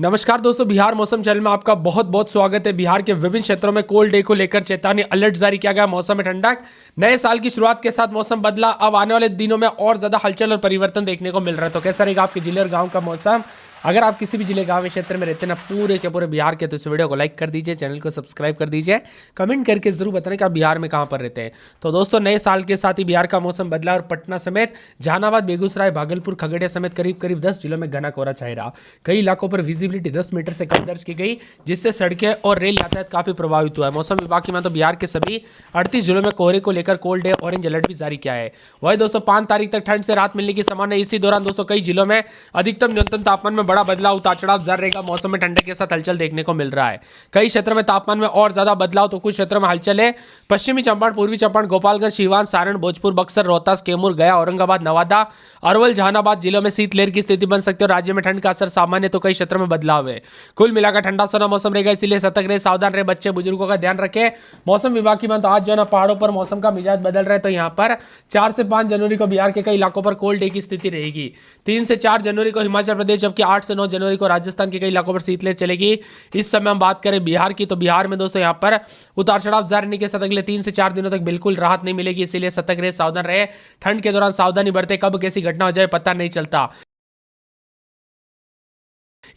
नमस्कार दोस्तों, बिहार मौसम चैनल में आपका बहुत बहुत स्वागत है। बिहार के विभिन्न क्षेत्रों में कोल्ड डे को लेकर चेतावनी अलर्ट जारी किया गया। मौसम में ठंडक, नए साल की शुरुआत के साथ मौसम बदला। अब आने वाले दिनों में और ज्यादा हलचल और परिवर्तन देखने को मिल रहा है। तो कैसा रहेगा आपके जिले और गांव का मौसम? अगर आप किसी भी जिले गांव क्षेत्र में रहते हैं ना, पूरे के पूरे बिहार के, तो इस वीडियो को लाइक कर दीजिए, चैनल को सब्सक्राइब कर दीजिए, कमेंट करके जरूर बताएं कि आप बिहार में कहां पर रहते हैं। तो दोस्तों, नए साल के साथ ही बिहार का मौसम बदला और पटना समेत जहानाबाद, बेगूसराय, भागलपुर, खगड़िया समेत करीब करीब 10 जिलों में घना कोहरा छाया रहा। कई इलाकों पर विजिबिलिटी 10 मीटर से कम दर्ज की गई, जिससे सड़कें और रेल यातायात काफी प्रभावित हुआ है। मौसम विभाग की माने तो बिहार के सभी 38 जिलों में कोहरे को लेकर कोल्ड डे ऑरेंज अलर्ट भी जारी किया है। वही दोस्तों, 5 तारीख तक ठंड से राहत मिलने की संभावना है। इसी दौरान दोस्तों कई जिलों में अधिकतम न्यूनतम तापमान में बड़ा बदलाव, उतार चढ़ाव जारी रहेगा। मौसम में ठंडक के साथ हलचल देखने को मिल रहा है। कई क्षेत्रों में तापमान में और ज्यादा बदलाव, तो कुछ क्षेत्रों में हलचल है। पश्चिमी चंपारण, पूर्वी चंपारण, गोपालगंज, सीवान, सारण, भोजपुर, बक्सर, रोहतास, कैमूर, गया, औरंगाबाद, नवादा, अरवल, जहानाबाद जिलों में शीतलहर की स्थिति बन सकती है और राज्य में ठंड का असर सामान्य, तो कई क्षेत्रों में बदलाव है। कुल मिलाकर ठंडा सोना मौसम रहेगा, इसलिए सतर्क रहे, सावधान रहे, बच्चे बुजुर्गों का ध्यान रखें। मौसम विभाग की बात, आज जो है ना पहाड़ों पर मौसम का मिजाज बदल रहा है। तो यहाँ पर 4 से 5 जनवरी को बिहार के कई इलाकों पर कोल्ड डे की स्थिति रहेगी। 3 से 4 जनवरी को हिमाचल प्रदेश, जबकि 8 से 9 जनवरी को राजस्थान के कई इलाकों पर शीतलहर चलेगी। इस समय हम बात करें बिहार की, तो बिहार में दोस्तों यहाँ पर उतार चढ़ाव जारी रहने के साथ अगले 3 से 4 दिनों तक बिल्कुल राहत नहीं मिलेगी। इसीलिए सतर्क रहे, सावधान रहे। ठंड के दौरान सावधानी बरते, कब कैसी घटना हो जाए पता नहीं चलता।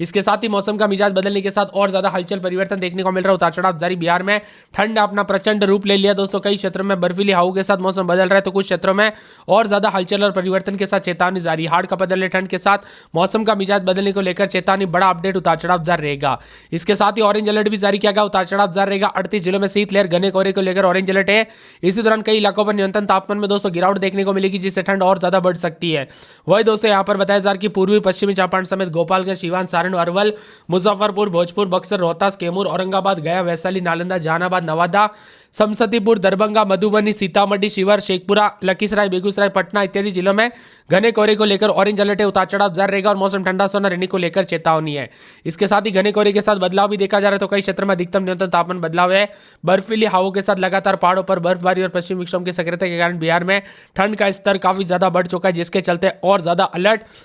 इसके साथ ही मौसम का मिजाज बदलने के साथ और ज्यादा हलचल परिवर्तन देखने को मिल रहा है। उतार चढ़ाव जारी, बिहार में ठंड ने अपना प्रचंड रूप ले लिया दोस्तों। कई क्षेत्रों में बर्फीली हवाओं के साथ मौसम बदल रहा है, तो कुछ क्षेत्रों में और ज्यादा हलचल और परिवर्तन के साथ चेतावनी जारी। हाड़ का बदलने ठंड के साथ मौसम का मिजाज बदलने को लेकर चेतावनी, बड़ा अपडेट, उतार चढ़ाव जारी रहेगा। इसके साथ ही ऑरेंज अलर्ट भी जारी किया गया। उतार चढ़ाव जारी रहेगा। 38 जिलों में शीतलहर, घने कोहरे को लेकर ऑरेंज अलर्ट है। इसी दौरान कई इलाकों पर न्यूनतम तापमान में दोस्तों गिरावट देखने को मिलेगी, जिससे ठंड और ज्यादा बढ़ सकती है। वही दोस्तों यहाँ पर बताया जा रहा है कि पूर्वी पश्चिमी चंपारण समेत गोपालगंज, सीवान, सारण, अरवल, मुजफ्फरपुर, भोजपुर, बक्सर, रोहतास, कैमूर, औरंगाबाद, गया, वैशाली, नालंदा, जहानाबाद, नवादा, समस्तीपुर, दरभंगा, मधुबनी, सीतामढ़ी, शिवहर, शेखपुरा, लखीसराय, बेगूसराय, पटना इत्यादि जिलों में घने कोहरे को लेकर ऑरेंज अलर्ट है। उतार चढ़ाव जारी रहेगा और मौसम ठंडा सोना रहने को लेकर चेतावनी है। इसके साथ ही घने कोहरे के साथ बदलाव भी देखा जा रहा है। तो कई क्षेत्रों में अधिकतम न्यूनतम तापमान बदलाव है। बर्फीली हवाओं के साथ लगातार पहाड़ों पर बर्फबारी और पश्चिमी विक्षोभ की सक्रियता के कारण बिहार में ठंड का स्तर काफी ज्यादा बढ़ चुका है, जिसके चलते और ज्यादा अलर्ट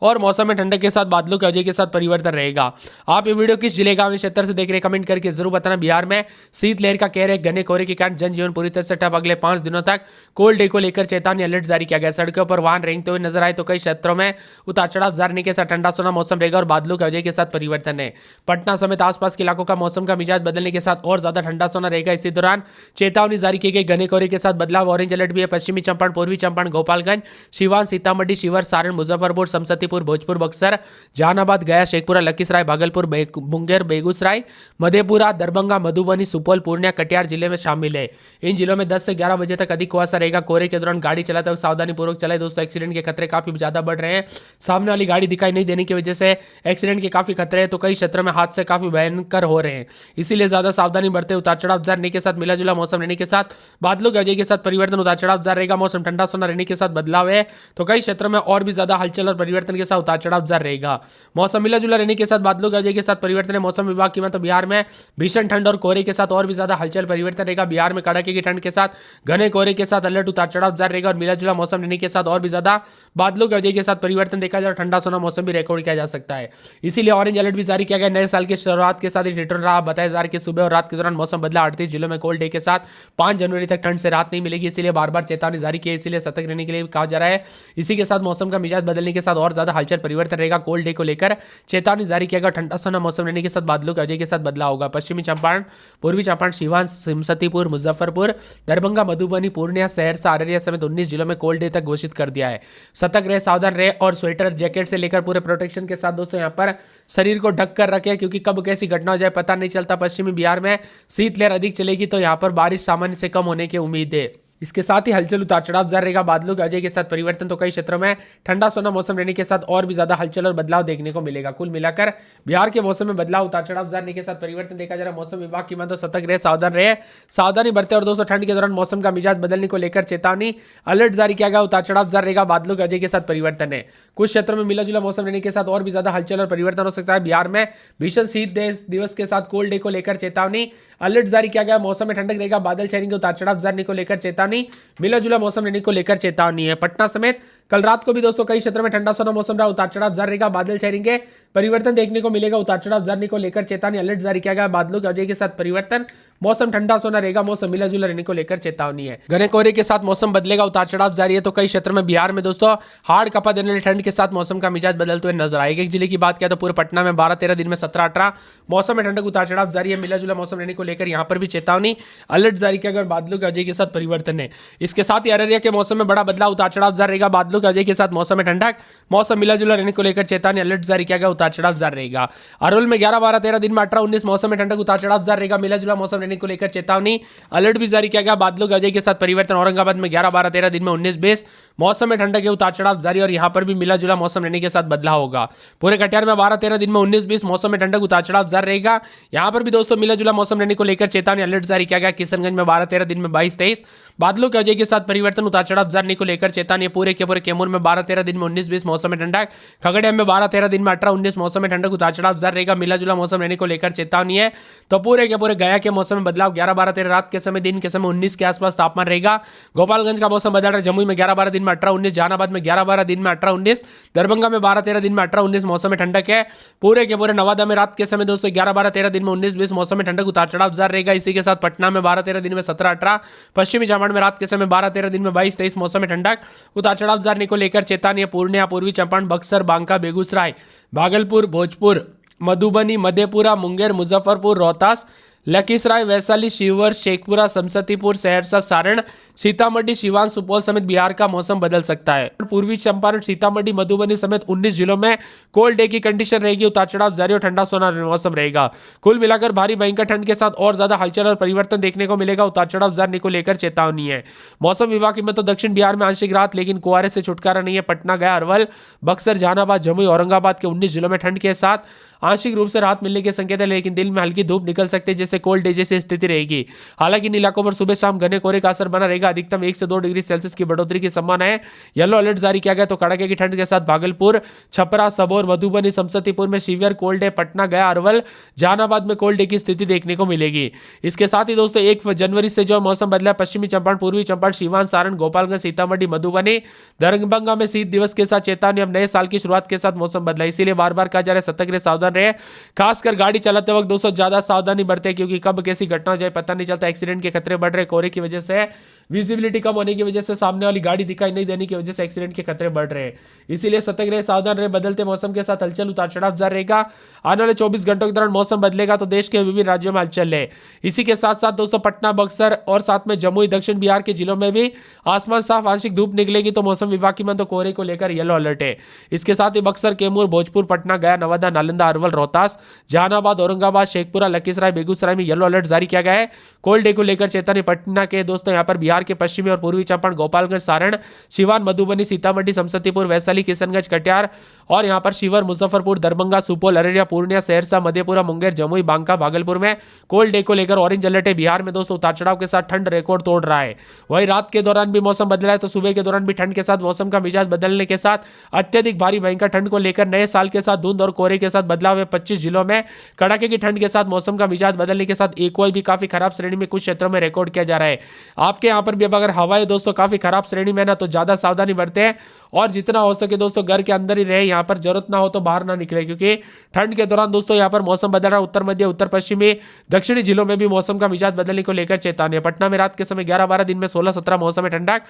और मौसम में ठंडक के साथ बादलों की वजह के साथ परिवर्तन रहेगा। आप ये वीडियो किस जिले गांव क्षेत्र से देख रहे हैं, कमेंट करके जरूर बताना। बिहार में शीतलहर का कहर है, घने कोहरे के कारण जनजीवन पूरी तरह से ठप। अगले 5 दिनों तक कोल्ड डे को लेकर चेतावनी अलर्ट जारी किया गया। सड़कों पर वाहन रेंगते हुए नजर आए, तो कई क्षेत्रों में उतार चढ़ाव जारी रहने के साथ ठंडा सोना मौसम रहेगा और बादलों की वजह के साथ परिवर्तन है। पटना समेत आसपास के इलाकों का मौसम का मिजाज बदलने के साथ और ज्यादा ठंडा सोना रहेगा। इसी दौरान चेतावनी जारी की गई। घने कोहरे के साथ बदलाव, ऑरेंज अलर्ट भी है। पश्चिमी चंपारण, पूर्वी चंपारण, गोपालगंज, सीवान, सीतामढ़ी, शिवहर, सारण, मुजफ्फरपुर, समस्तीपुर, भोजपुर, बक्सर, जहानाबाद, गया, शेखपुरा, लखीसराय, भागलपुर, मुंगेर, बेगूसराय, मधेपुरा, दरभंगा, मधुबनी, सुपौल, पूर्णिया, कटिहार जिले में शामिल है। इन जिलों में 10 से 11 बजे तक अधिक कुहासा रहेगा। कोहरे के दौरान गाड़ी चलाते वक्त सावधानी पूर्वक चलाए दोस्तों। एक्सीडेंट के खतरे काफी ज्यादा बढ़ रहे हैं। सामने वाली गाड़ी दिखाई नहीं देने की वजह से एक्सीडेंट के काफी खतरे हैं, तो कई क्षेत्रों में हादसे काफी भयंकर हो रहे हैं। इसीलिए ज्यादा सावधानी बरते। उतार चढ़ाव जारी रहने के साथ मिला जुला मौसम रहने के साथ बादलों की वजह के साथ परिवर्तन, उतार चढ़ाव जारी रहेगा। मौसम ठंडा सोना रहने के साथ बदलाव है, तो कई क्षेत्रों में और भी ज्यादा हलचल और परिवर्तन के साथ उतार चढ़ाव जारी रहेगा। मौसम मिला जुला रहने के साथ बादलों की वजह के साथ परिवर्तन है। मौसम विभाग की माने तो बिहार में भीषण ठंड और कोहरे के साथ और भी ज्यादा हलचल परिवर्तन रहेगा। बिहार में कड़ाके की ठंड के साथ घने कोहरे के साथ अलर्ट, उतार चढ़ाव जारी रहेगा और मिला जुला मौसम रहने के साथ और भी ज्यादा बादलों की वजह के साथ परिवर्तन देखा जाए। ठंडा सोना मौसम भी रिकॉर्ड किया जा सकता है। इसीलिए ऑरेंज अलर्ट भी जारी किया गया। नए साल की शुरुआत के साथ ही रिटर्न रहा। बताया जा रहा है कि सुबह और रात के दौरान मौसम बदला। 38 जिलों में कोल्ड डे के साथ 5 जनवरी तक ठंड से राहत नहीं मिलेगी, इसलिए बार बार चेतावनी जारी की है। इसलिए सतर्क रहने के लिए कहा जा रहा है। इसी के साथ मौसम का मिजाज बदलने के साथ और ज्यादा हलचल परिवर्तन रहेगा। कोल्ड डे को लेकर चेतावनी जारी किया गया। ठंडा सोना मौसम रहने के साथ बादलों की वजह के साथ बदलाव होगा। पश्चिमी चंपारण, पूर्वी चंपारण, सीवान, समस्तीपुर, मुजफ्फरपुर, दरभंगा, मधुबनी, पूर्णिया, सहरसा, अररिया समेत 19 जिलों में कोल्ड डे तक घोषित कर दिया है। सतर्क रहे, सावधान रहे और स्वेटर, जैकेट से लेकर पूरे प्रोटेक्शन के साथ दोस्तों यहाँ पर शरीर को ढक कर रखें, क्योंकि कब कैसी घटना हो जाए पता नहीं चलता। पश्चिमी बिहार में शीतलहर अधिक चलेगी, तो यहाँ पर बारिश सामान्य से कम होने की उम्मीद है। इसके साथ ही हलचल, उतार चढ़ाव जारी रहेगा। बादलों की वजह के साथ परिवर्तन, तो कई क्षेत्रों में ठंडा सोना मौसम रहने के साथ और भी ज्यादा हलचल और बदलाव देखने को मिलेगा। कुल मिलाकर बिहार के मौसम में बदलाव, उतार चढ़ाव जारी रहने के साथ परिवर्तन देखा जा रहा है। मौसम विभाग की माने तो सतर्क रहे, सावधान रहे, सावधानी बरते और दोस्तों ठंड के दौरान मौसम का मिजाज बदलने को लेकर चेतावनी अलर्ट जारी किया गया। उतार चढ़ाव जारी रहेगा। बादलों की वजह के साथ परिवर्तन है। कुछ क्षेत्रों में मिला जुला मौसम रहने के साथ और भी ज्यादा हलचल और परिवर्तन हो सकता है। बिहार में भीषण शीत दिवस के साथ कोल्ड डे को लेकर चेतावनी अलर्ट जारी किया गया। मौसम में ठंडक रहेगा। बादल छाएंगे। उतार चढ़ाव जारी को लेकर चेतावनी चेतावनी, मिला जुला मौसम रहने को लेकर चेतावनी है। पटना समेत कल रात को भी दोस्तों कई क्षेत्रों में ठंडा सोना मौसम रहा, उतार चढ़ाव जारी रहेगा, बादल छाएंगे, परिवर्तन देखने को मिलेगा, उतार चढ़ाव जारी को लेकर चेतावनी, अलर्ट जारी किया गया, बादलों की अवधि के साथ परिवर्तन, मौसम ठंडा सोना रहेगा, मौसम मिला जुला रहने को लेकर चेतावनी है। घने कोहरे के साथ मौसम बदलेगा, उतार चढ़ाव जारी है। तो कई क्षेत्र में बिहार में दोस्तों हाड़ कपा देने वाली ठंड के साथ मौसम का मिजाज बदलते हुए नजर आएगा। एक जिले की बात किया तो पूरे पटना में 12-13 दिन में 17-18 मौसम में ठंडक, उतार चढ़ाव जारी है, मिला जुला मौसम रहने को लेकर यहाँ पर भी चेतावनी, अलर्ट जारी किया गया, बादलों की अवधि के साथ परिवर्तन है। इसके साथ ही अररिया के मौसम में बड़ा बदलाव, उतार चढ़ाव जारी रहेगा, बादलों की अवधि के साथ मौसम में ठंडक, मौसम मिला जुला रहने को लेकर चेतावनी, अलर्ट जारी किया गया, उतार चढ़ाव जारी रहेगा। अरवल में 11-12-13 दिन में 18-19 मौसम में ठंडक, उतार चढ़ाव जारी रहेगा, मिला जुला मौसम रहने को लेकर चेतावनी, अलर्ट भी जारी किया गया, बादलों की अवधि के साथ परिवर्तन। औरंगाबाद में 11-12-13 दिन में 19-20 मौसम में ठंडक है, उतार चढ़ाव जारी, और यहां पर भी मिला जुला मौसम रहने के साथ बदलाव होगा। पूरे कटिहार में 12-13 दिन में 19-20 मौसम में ठंडक, उतार चढ़ाव जारी रहेगा, यहां पर भी दोस्तों मिला जुला मौसम रहने को लेकर चेतावनी, अलर्ट जारी किया गया। किशनगंज में 12-13 दिन में 22-23 बादलों की वजह के साथ परिवर्तन, उतार चढ़ाव जारी को लेकर चेतावनी। पूरे के पूरे कैमूर में 12-13 दिन में 19-20 मौसम में ठंडक, खगड़िया में 12-13 दिन में 18-19 मौसम में ठंडक, उतार चढ़ाव जारी रहेगा, मिला जुला मौसम रहने को लेकर चेतावनी है। तो पूरे के पूरे गया के मौसम में बदलाव, 11-12-13 रात के समय, दिन के समय 19 के आसपास तापमान रहेगा। गोपालगंज का मौसम बदल रहा है, जमुई में 11-12 दिन में 18-19, जहानाबाद में 11-12 दिन में 18-19, दरभंगा में 12-13 दिन में 18-19 मौसम में ठंडक है। पूरे के पूरे नवादा में रात के समय दोस्तों 11-12-13 दिन में 19-20 मौसम में ठंडक, उतार चढ़ाव जारी रहेगा। इसी के साथ पटना में 12-13 दिन में 17-18, पश्चिमी चंपारण में रात के समय 12-13 दिन में 22-23 मौसम में ठंडक, उतार चढ़ाव जारी को लेकर चेतावनी। पूर्णिया, पूर्वी चंपारण, बक्सर, बांका, बेगूसराय, भागलपुर, भोजपुर, मधुबनी, मधेपुरा, मुंगेर, मुजफ्फरपुर, रोहतास, लखीसराय, वैशाली, शिवहर, शेखपुरा, समस्तीपुर, सहरसा, सारण, सीतामढ़ी, सिवान, सुपौल समेत बिहार का मौसम बदल सकता है। पूर्वी चंपारण, सीतामढ़ी, मधुबनी समेत 19 जिलों में कोल्ड डे की कंडीशन रहेगी, उतार चढ़ाव जारी और ठंडा सोना मौसम रहेगा। कुल मिलाकर भारी भयंकर ठंड के साथ और ज्यादा हलचल और परिवर्तन देखने को मिलेगा, उतार चढ़ाव जारी को लेकर चेतावनी है। मौसम विभाग की मत तो दक्षिण बिहार में आंशिक राहत, लेकिन कुआरे से छुटकारा नहीं है। पटना, गया, अरवल, बक्सर, जहानाबाद, जमुई, औरंगाबाद के 19 जिलों में ठंड के साथ आंशिक रूप से राहत मिलने के संकेत है, लेकिन दिन में हल्की धूप निकल सकती है, जिससे कोल्ड डे जैसी स्थिति रहेगी। हालांकि इन इलाकों पर सुबह शाम घने कोहरे का असर बना रहेगा, अधिकतम 1 से 2 डिग्री सेल्सियस की बढ़ोतरी की संभावना है। येलो अलर्ट जारी किया गया। तो कड़ाके की ठंड के साथ भागलपुर, छपरा, सबौर, मधुबनी, समस्तीपुर में सीवियर कोल्ड डे, पटना, गया, अरवल, जहानाबाद में कोल्ड डे की स्थिति देखने को मिलेगी। इसके साथ ही दोस्तों 1 जनवरी से जो मौसम बदला, पश्चिमी चंपारण, पूर्वी चंपारण, सिवान, सारण, गोपालगंज, सीतामढ़ी, मधुबनी, दरभंगा में शीत दिवस के साथ चेतावनी। अब नए साल की शुरुआत के साथ मौसम बदला, इसीलिए बार बार कहा जा रहा है सतर्क रहे, सावधान रहे। खासकर गाड़ी चलाते वक्त दोस्तों ज्यादा सावधानी बरते, क्योंकि कब कैसी घटना हो जाए पता नहीं चलता। एक्सीडेंट के खतरे बढ़ रहे, कोहरे की वजह से, विजिबिलिटी कम होने की वजह से, सामने वाली गाड़ी दिखाई नहीं देने की वजह से एक्सीडेंट के खतरे बढ़ रहे हैं। इसीलिए सतर्क रहे, सावधान रहे। बदलते मौसम के साथ हलचल, उतार चढ़ाव जारी रहेगा। आने वाले 24 घंटों के दौरान मौसम बदलेगा, तो देश के विभिन्न राज्यों में हलचल है। इसी के साथ साथ दोस्तों पटना, बक्सर और साथ में जमुई, दक्षिण बिहार के जिलों में भी आसमान साफ, आंशिक धूप निकलेगी। तो मौसम विभाग की तो कोहरे को लेकर येलो अलर्ट है। इसके साथ ही बक्सर, कैमूर, भोजपुर, पटना, गया, नवादा, नालंदा, अरवल, रोहतास, जहानाबाद, औरंगाबाद, शेखपुरा, लखीसराय, बेगूसराय में येलो अलर्ट जारी किया गया है कोल्ड डे को लेकर चेतावनी। पटना के दोस्तों यहां पर बिहार के पश्चिमी और पूर्वी चंपारण, गोपालगंज, सारण, सिवान, मधुबनी, सीतामढ़ी, समस्तीपुर, वैशाली, किशनगंज, कटिहार और यहां पर शिवहर, मुजफ्फरपुर, दरभंगा, सुपौल, अररिया, पूर्णिया, सहरसा, मधेपुरा, मुंगेर, जमुई, बांका, भागलपुर में कोल्ड डे को लेकर ऑरेंज अलर्ट है। बिहार में दोस्तों उतार चढ़ाव के साथ ठंड रिकॉर्ड तोड़ रहा है। वही रात के दौरान भी मौसम बदला है, तो सुबह के दौरान भी ठंड के साथ मौसम का मिजाज बदलने के साथ अत्यधिक भारी भयंकर ठंड को लेकर नए साल के साथ धुंध और कोहरे के साथ बदलाव है। 25 जिलों में कड़ाके की ठंड के साथ मौसम का मिजाज बदलने के साथ एक्वाई भी काफी खराब श्रेणी में कुछ क्षेत्रों में रिकॉर्ड किया जा रहा है। आपके यहां पर भी अब अगर हवाएं दोस्तों काफी खराब श्रेणी में ना, तो ज्यादा सावधानी बरते हैं और जितना हो सके दोस्तों घर के अंदर ही रहे। यहां पर जरूरत ना हो तो बाहर ना निकले, क्योंकि ठंड के दौरान दोस्तों यहां पर मौसम बदल रहा है। उत्तर मध्य, उत्तर पश्चिमी, दक्षिणी जिलों में भी मौसम का मिजाज बदलने को लेकर चेतावनी है। पटना में रात के समय 11-12 दिन में 16-17 मौसम में ठंडक,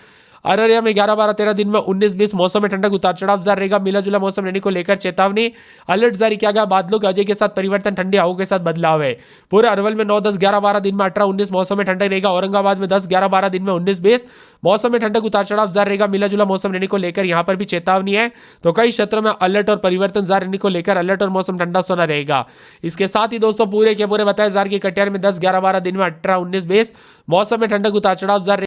अररिया में 11-12-13 दिन में 19-20 मौसम में ठंडक, उतार चढ़ाव जारी रहेगा। मिला जुला मौसम रहने को लेकर चेतावनी, अलर्ट जारी किया गया। बादलों की वजह के साथ परिवर्तन, ठंडी हवाओं के साथ बदलाव है। पूरे अरवल में 9-10-11-12 दिन में 18-19 मौसम में ठंडक रहेगा। औरंगाबाद में 10-11-12 दिन में 19-20 मौसम में ठंडक, उतार चढ़ाव जारी रहेगा। मिला जुला मौसम रहने को लेकर यहां पर भी चेतावनी है। तो कई क्षेत्रों में अलर्ट और परिवर्तन जारी रहने को लेकर अलर्ट और मौसम ठंडा सोना रहेगा। इसके साथ ही दोस्तों पूरे के पूरे बताया जा रहा है कि कटिहार में 10-11-12 दिन में 18-19-20 मौसम में ठंडक, उतार चढ़ाव जारी